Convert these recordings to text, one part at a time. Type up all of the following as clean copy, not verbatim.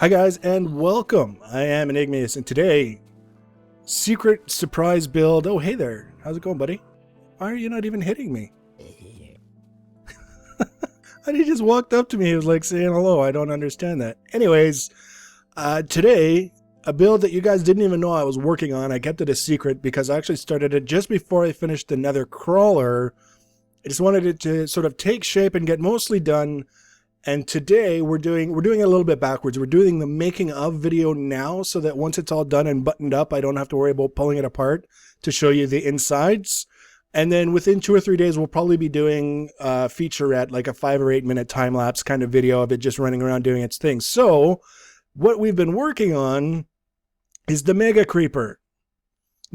Hi guys and welcome. I am Enigmius and today, secret surprise build. Oh hey there, how's it going buddy? Why are you not even hitting me? And he just walked up to me, he was like saying hello. I don't understand that. Anyways, today, a build that you guys didn't even know I was working on. I kept it a secret because I actually started it just before I finished the Nether Crawler. I just wanted it to sort of take shape and get mostly done. And today we're doing it a little bit backwards. We're doing the making of video now so that once it's all done and buttoned up, I don't have to worry about pulling it apart to show you the insides. And then within 2 or 3 days, we'll probably be doing a featurette, like a 5 or 8 minute time lapse kind of video of it just running around doing its thing. So what we've been working on is the Mega Creeper.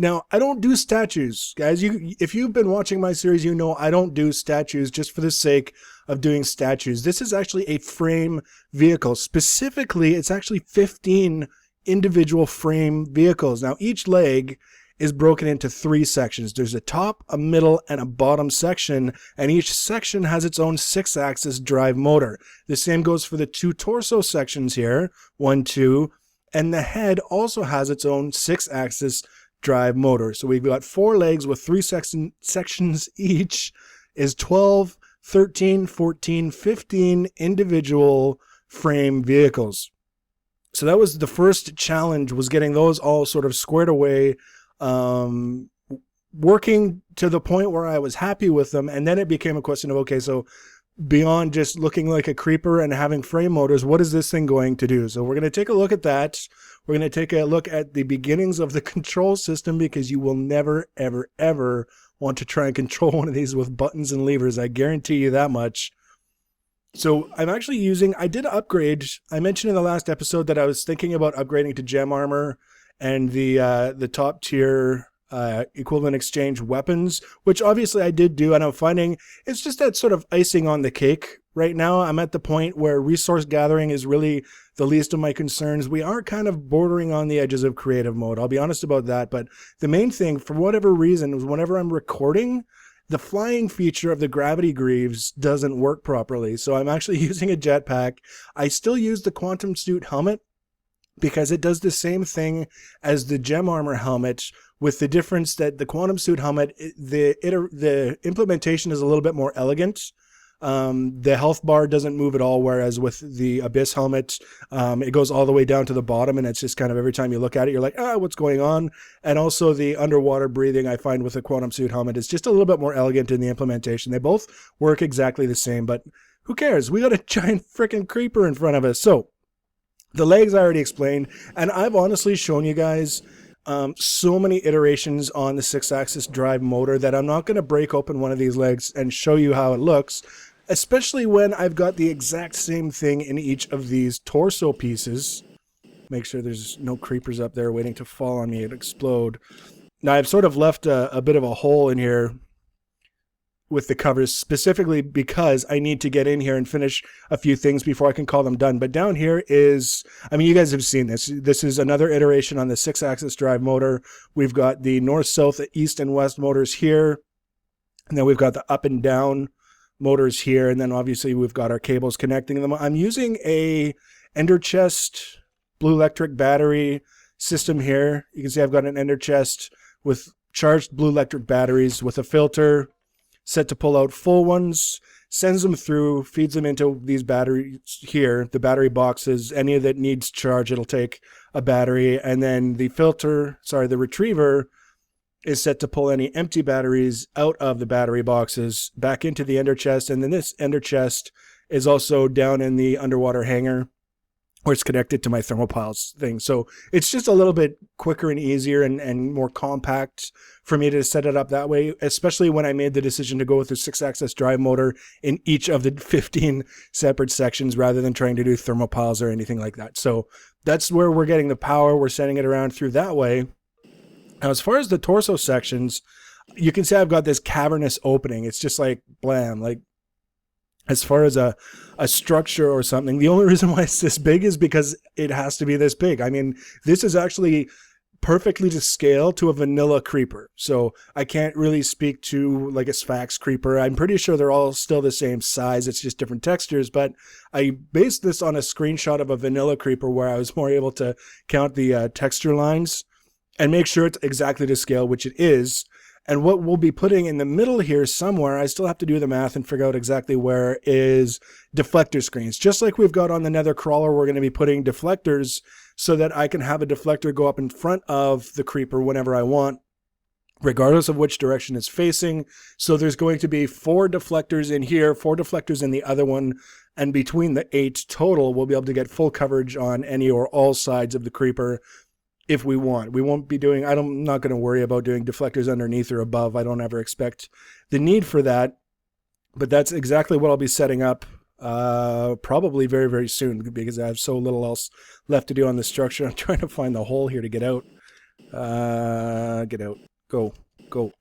Now, I don't do statues, guys. If you've been watching my series, you know I don't do statues just for the sake of doing statues. This is actually a frame vehicle. Specifically, it's actually 15 individual frame vehicles. Now, each leg is broken into 3 sections. There's a top, a middle, and a bottom section, and each section has its own 6-axis drive motor. The same goes for the 2 torso sections here, 1, 2, and the head also has its own 6-axis drive motor. So we've got 4 legs with 3 sections each, is 12, 13, 14, 15 individual frame vehicles. So that was the first challenge, was getting those all sort of squared away, working to the point where I was happy with them. And then it became a question of, okay, so beyond just looking like a creeper and having frame motors, what is this thing going to do? So we're going to take a look at that. We're going to take a look at the beginnings of the control system, because you will never, ever, ever want to try and control one of these with buttons and levers. I guarantee you that much. So I'm actually using, I did upgrade. I mentioned in the last episode that I was thinking about upgrading to gem armor and the top tier equivalent exchange weapons, which obviously I did do, and I'm finding it's just that sort of icing on the cake. Right now I'm at the point where resource gathering is really the least of my concerns. We are kind of bordering on the edges of creative mode, I'll be honest about that, but the main thing, for whatever reason, is whenever I'm recording, the flying feature of the gravity greaves doesn't work properly. So I'm actually using a jetpack. I still use the quantum suit helmet because it does the same thing as the gem armor helmet, with the difference that the quantum suit helmet, the implementation is a little bit more elegant. The health bar doesn't move at all, whereas with the Abyss helmet, it goes all the way down to the bottom, and it's just kind of every time you look at it, you're like, what's going on? And also the underwater breathing, I find with the quantum suit helmet, is just a little bit more elegant in the implementation. They both work exactly the same, but who cares? We got a giant freaking creeper in front of us. So the legs I already explained, and I've honestly shown you guys so many iterations on the 6-axis drive motor that I'm not going to break open one of these legs and show you how it looks, especially when I've got the exact same thing in each of these torso pieces. Make sure there's no creepers up there waiting to fall on me and explode. Now I've sort of left a bit of a hole in here with the covers, specifically because I need to get in here and finish a few things before I can call them done. But down here is, I mean, you guys have seen this. This is another iteration on the 6-axis drive motor. We've got the north, south, east, and west motors here. And then we've got the up and down motors here. And then obviously we've got our cables connecting them. I'm using a Ender Chest blue electric battery system here. You can see I've got an Ender Chest with charged blue electric batteries with a filter set to pull out full ones, sends them through, feeds them into these batteries here, the battery boxes. Any that needs charge, it'll take a battery. And then the the retriever is set to pull any empty batteries out of the battery boxes back into the Ender Chest. And then this Ender Chest is also down in the underwater hangar, where it's connected to my thermopiles thing. So it's just a little bit quicker and easier and more compact for me to set it up that way, especially when I made the decision to go with the 6-axis drive motor in each of the 15 separate sections rather than trying to do thermopiles or anything like that. So that's where we're getting the power. We're sending it around through that way. Now, as far as the torso sections, you can see I've got this cavernous opening. It's just like blam, like as far as a structure or something. The only reason why it's this big is because it has to be this big. I mean, this is actually perfectly to scale to a vanilla creeper. So I can't really speak to like a Sphax creeper. I'm pretty sure they're all still the same size. It's just different textures. But I based this on a screenshot of a vanilla creeper where I was more able to count the texture lines and make sure it's exactly to scale, which it is. And what we'll be putting in the middle here somewhere, I still have to do the math and figure out exactly where, is deflector screens. Just like we've got on the Nether crawler, we're going to be putting deflectors so that I can have a deflector go up in front of the creeper whenever I want, regardless of which direction it's facing. So there's going to be 4 deflectors in here, 4 deflectors in the other one, and between the 8 total, we'll be able to get full coverage on any or all sides of the creeper if we want. We won't be doing, I'm not going to worry about doing deflectors underneath or above. I don't ever expect the need for that, but that's exactly what I'll be setting up probably very, very soon, because I have so little else left to do on the structure. I'm trying to find the hole here to get out. Get out. Go.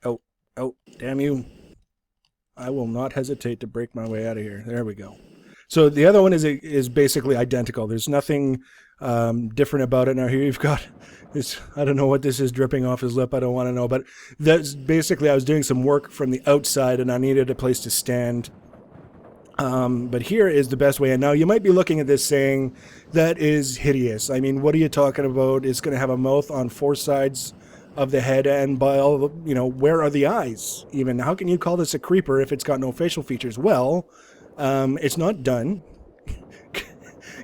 Out. Out. Damn you. I will not hesitate to break my way out of here. There we go. So the other one is basically identical. There's nothing different about it. Now here you've got this, I don't know what this is dripping off his lip. I don't want to know, but that's basically, I was doing some work from the outside and I needed a place to stand. But here is the best way. And now you might be looking at this saying, that is hideous. I mean, what are you talking about? It's going to have a mouth on 4 sides of the head, and by all the, where are the eyes even? How can you call this a creeper if it's got no facial features? Well, it's not done.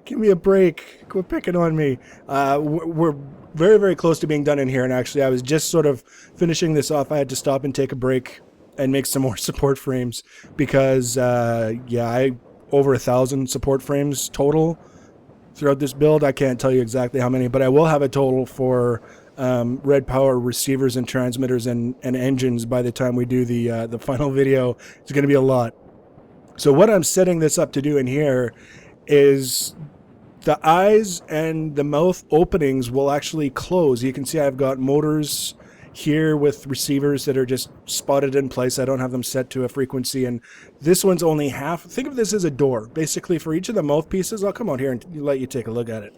Give me a break. Quit picking on me. We're very, very close to being done in here. And actually, I was just sort of finishing this off. I had to stop and take a break and make some more support frames because, I over 1,000 support frames total throughout this build. I can't tell you exactly how many, but I will have a total for Red Power receivers and transmitters and engines by the time we do the final video. It's going to be a lot. So what I'm setting this up to do in here is the eyes and the mouth openings will actually close. You can see I've got motors here with receivers that are just spotted in place. I don't have them set to a frequency, and this one's only half. Think of this as a door. Basically, for each of the mouthpieces, I'll come out here and let you take a look at it.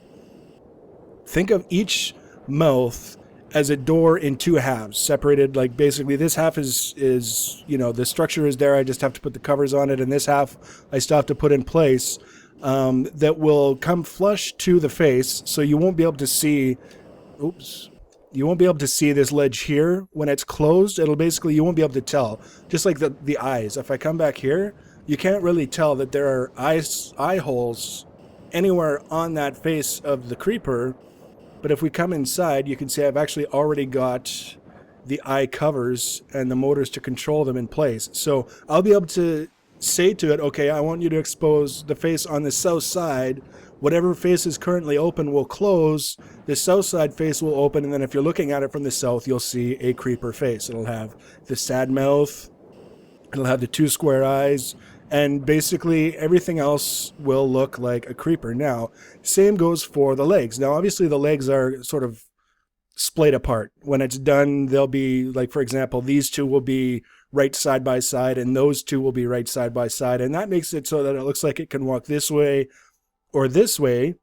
Think of each mouth as a door in 2 halves, separated. Like basically this half is the structure is there, I just have to put the covers on it, and this half I still have to put in place, that will come flush to the face, so you won't be able to see, you won't be able to see this ledge here. When it's closed, it'll basically, you won't be able to tell, just like the eyes. If I come back here, you can't really tell that there are eye holes anywhere on that face of the creeper. But if we come inside, you can see I've actually already got the eye covers and the motors to control them in place. So I'll be able to say to it, okay, I want you to expose the face on the south side. Whatever face is currently open will close. The south side face will open, and then if you're looking at it from the south, you'll see a creeper face. It'll have the sad mouth, it'll have the 2 square eyes, and basically everything else will look like a creeper. Now, same goes for the legs. Now, obviously the legs are sort of splayed apart. When it's done, they'll be, like, for example, these 2 will be right side by side, and those 2 will be right side by side. And that makes it so that it looks like it can walk this way or this way.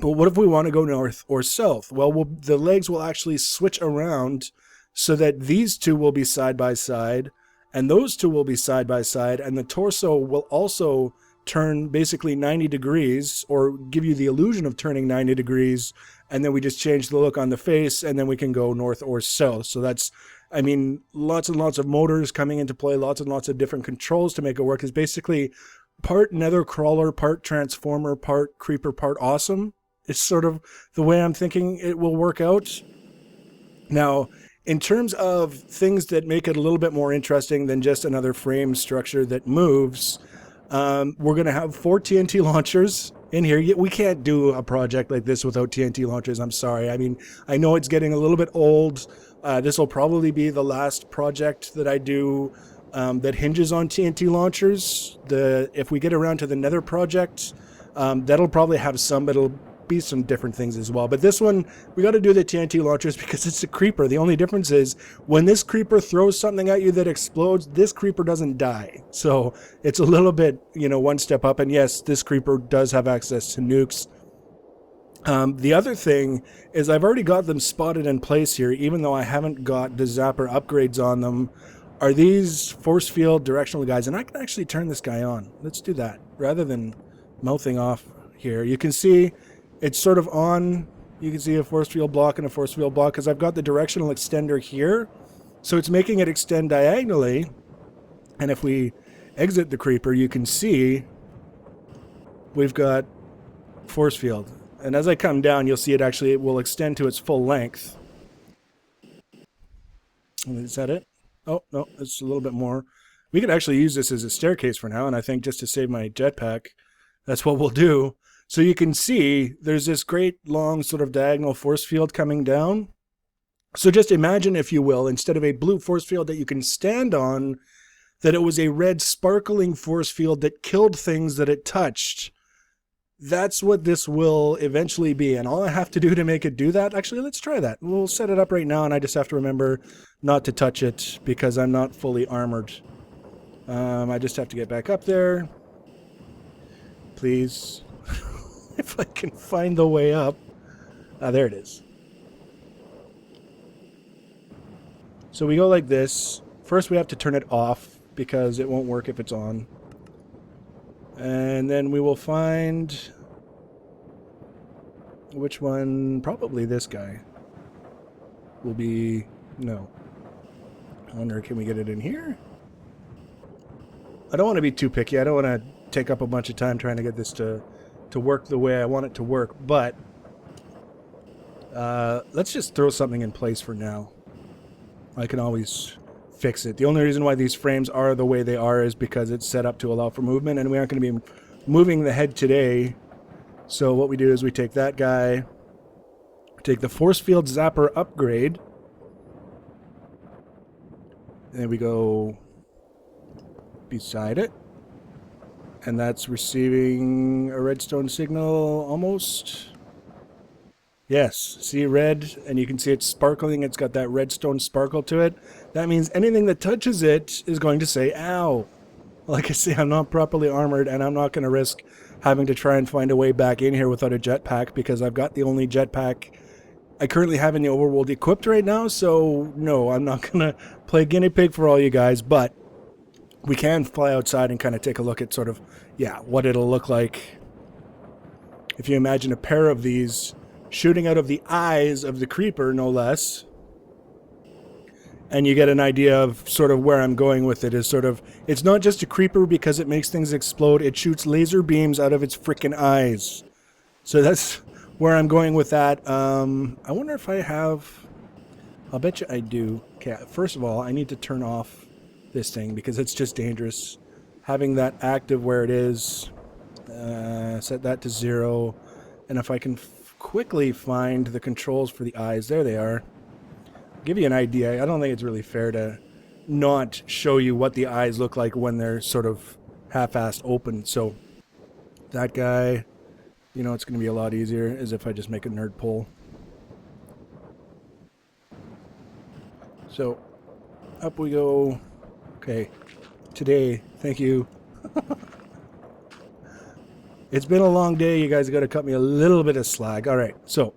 But what if we want to go north or south? Well, the legs will actually switch around so that these 2 will be side by side, and those 2 will be side by side, and the torso will also turn basically 90 degrees, or give you the illusion of turning 90 degrees, and then we just change the look on the face, and then we can go north or south. So that's, I mean, lots and lots of motors coming into play, lots and lots of different controls to make it work. It's basically part Nether crawler, part transformer, part creeper, part awesome. It's sort of the way I'm thinking it will work out. Now, in terms of things that make it a little bit more interesting than just another frame structure that moves, we're going to have 4 TNT launchers in here. We can't do a project like this without TNT launchers. I'm sorry. I mean, I know it's getting a little bit old. This will probably be the last project that I do that hinges on TNT launchers. If we get around to the Nether project, that'll probably have some, but it'll be some different things as well. But this one, we got to do the TNT launchers because it's a creeper. The only difference is when this creeper throws something at you that explodes, this creeper doesn't die. So it's a little bit, one step up. And yes, this creeper does have access to nukes. The other thing is I've already got them spotted in place here, even though I haven't got the zapper upgrades on them. Are these force field directional guys? And I can actually turn this guy on. Let's do that. Rather than mouthing off here, you can see it's sort of on. You can see a force field block and a force field block because I've got the directional extender here. So it's making it extend diagonally. And if we exit the creeper, you can see we've got force field. And as I come down, you'll see it will extend to its full length. Is that it? Oh, no, it's a little bit more. We could actually use this as a staircase for now, and I think just to save my jetpack, that's what we'll do. So you can see there's this great long sort of diagonal force field coming down. So just imagine, if you will, instead of a blue force field that you can stand on, that it was a red sparkling force field that killed things that it touched. That's what this will eventually be, and all I have to do to make it do that, actually, let's try that. We'll set it up right now, and I just have to remember not to touch it because I'm not fully armored. I just have to get back up there. Please. If I can find the way up. There it is. So we go like this. First we have to turn it off because it won't work if it's on. And then we will find which one, probably this guy, will be, no. I wonder, can we get it in here? I don't want to be too picky. I don't want to take up a bunch of time trying to get this to work the way I want it to work, but let's just throw something in place for now. I can always fix it. The only reason why these frames are the way they are is because it's set up to allow for movement, and we aren't going to be moving the head today. So what we do is we take that guy, take the force field zapper upgrade, and then we go beside it, and that's receiving a redstone signal almost. Yes, see red, and you can see it's sparkling. It's got that redstone sparkle to it. That means anything that touches it is going to say, ow. Like I say, I'm not properly armored, and I'm not going to risk having to try and find a way back in here without a jetpack, because I've got the only jetpack I currently have in the overworld equipped right now, so no, I'm not going to play guinea pig for all you guys, but we can fly outside and kind of take a look at sort of, yeah, what it'll look like if you imagine a pair of these shooting out of the eyes of the creeper, no less. And you get an idea of sort of where I'm going with it. Is sort of, it's not just a creeper because it makes things explode. It shoots laser beams out of its freaking eyes. So that's where I'm going with that. I wonder if I have... I'll bet you I do. Okay, first of all, I need to turn off this thing because it's just dangerous. Having that active where it is, set that to 0. And if I can quickly find the controls for the eyes, there they are. Give you an idea. I don't think it's really fair to not show you what the eyes look like when they're sort of half-assed open. So that guy, you know, it's going to be a lot easier as if I just make a nerd pull. So up we go. Okay, today, thank you. It's been a long day. You guys got to cut me a little bit of slack. All right, so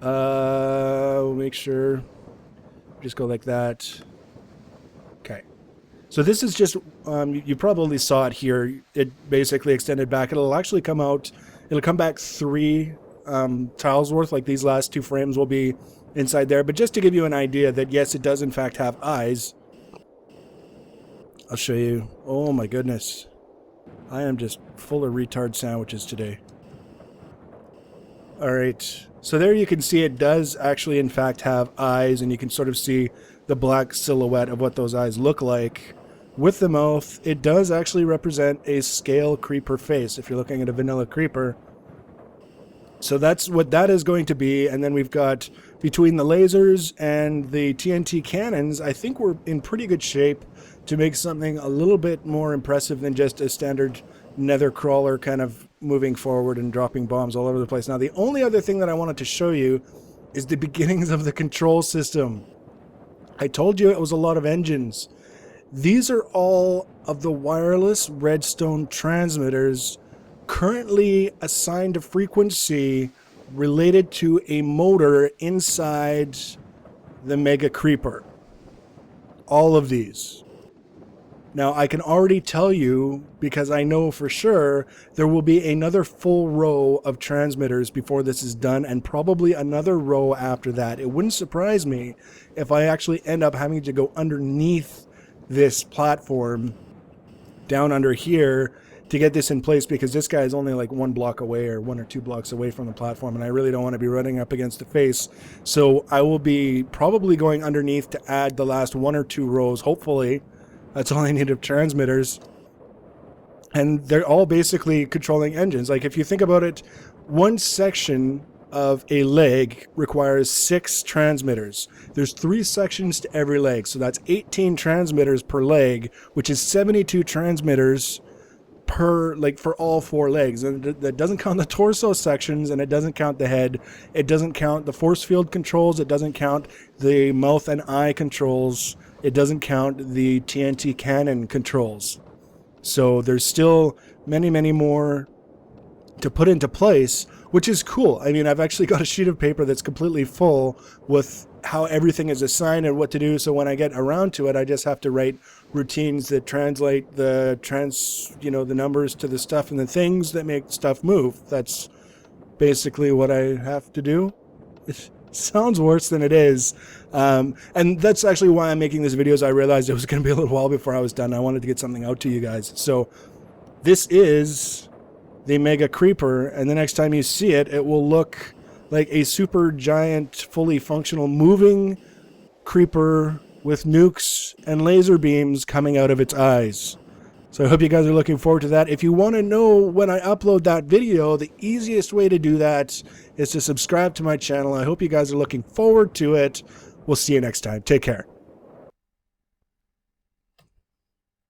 we'll make sure. Just go like that. Okay. So this is just, you probably saw it here. It basically extended back. It'll actually come out, it'll come back 3 tiles worth, like these last 2 frames will be inside there. But just to give you an idea that yes, it does in fact have eyes. I'll show you. Oh my goodness. I am just full of retard sandwiches today. Alright, so there you can see it does actually in fact have eyes, and you can sort of see the black silhouette of what those eyes look like. With the mouth, it does actually represent a scale creeper face if you're looking at a vanilla creeper. So that's what that is going to be, and then we've got, between the lasers and the TNT cannons, I think we're in pretty good shape to make something a little bit more impressive than just a standard nether crawler kind of moving forward and dropping bombs all over the place. Now, the only other thing that I wanted to show you is the beginnings of the control system. I told you it was a lot of engines. These are all of the wireless redstone transmitters currently assigned a frequency related to a motor inside the Mega Creeper. All of these. Now, I can already tell you, because I know for sure, there will be another full row of transmitters before this is done, and probably another row after that. It wouldn't surprise me if I actually end up having to go underneath this platform, down under here, to get this in place, because this guy is only like 1 block away or 1 or 2 blocks away from the platform, and I really don't want to be running up against the face. So I will be probably going underneath to add the last 1 or 2 rows, hopefully. That's all I need of transmitters. And they're all basically controlling engines. Like, if you think about it, one section of a leg requires 6 transmitters. There's 3 sections to every leg, so that's 18 transmitters per leg, which is 72 transmitters per, like, for all 4 legs. And that doesn't count the torso sections, and it doesn't count the head. It doesn't count the force field controls. It doesn't count the mouth and eye controls. It doesn't count the TNT cannon controls. So there's still many, many more to put into place, which is cool. I mean, I've actually got a sheet of paper that's completely full with how everything is assigned and what to do. So when I get around to it, I just have to write routines that translate the the numbers to the stuff and the things that make stuff move. That's basically what I have to do. It sounds worse than it is. And that's actually why I'm making this video, is I realized it was going to be a little while before I was done. I wanted to get something out to you guys. So this is the Mega Creeper, and the next time you see it, it will look like a super giant, fully functional, moving creeper with nukes and laser beams coming out of its eyes. So I hope you guys are looking forward to that. If you want to know when I upload that video, the easiest way to do that is to subscribe to my channel. I hope you guys are looking forward to it. We'll see you next time. Take care.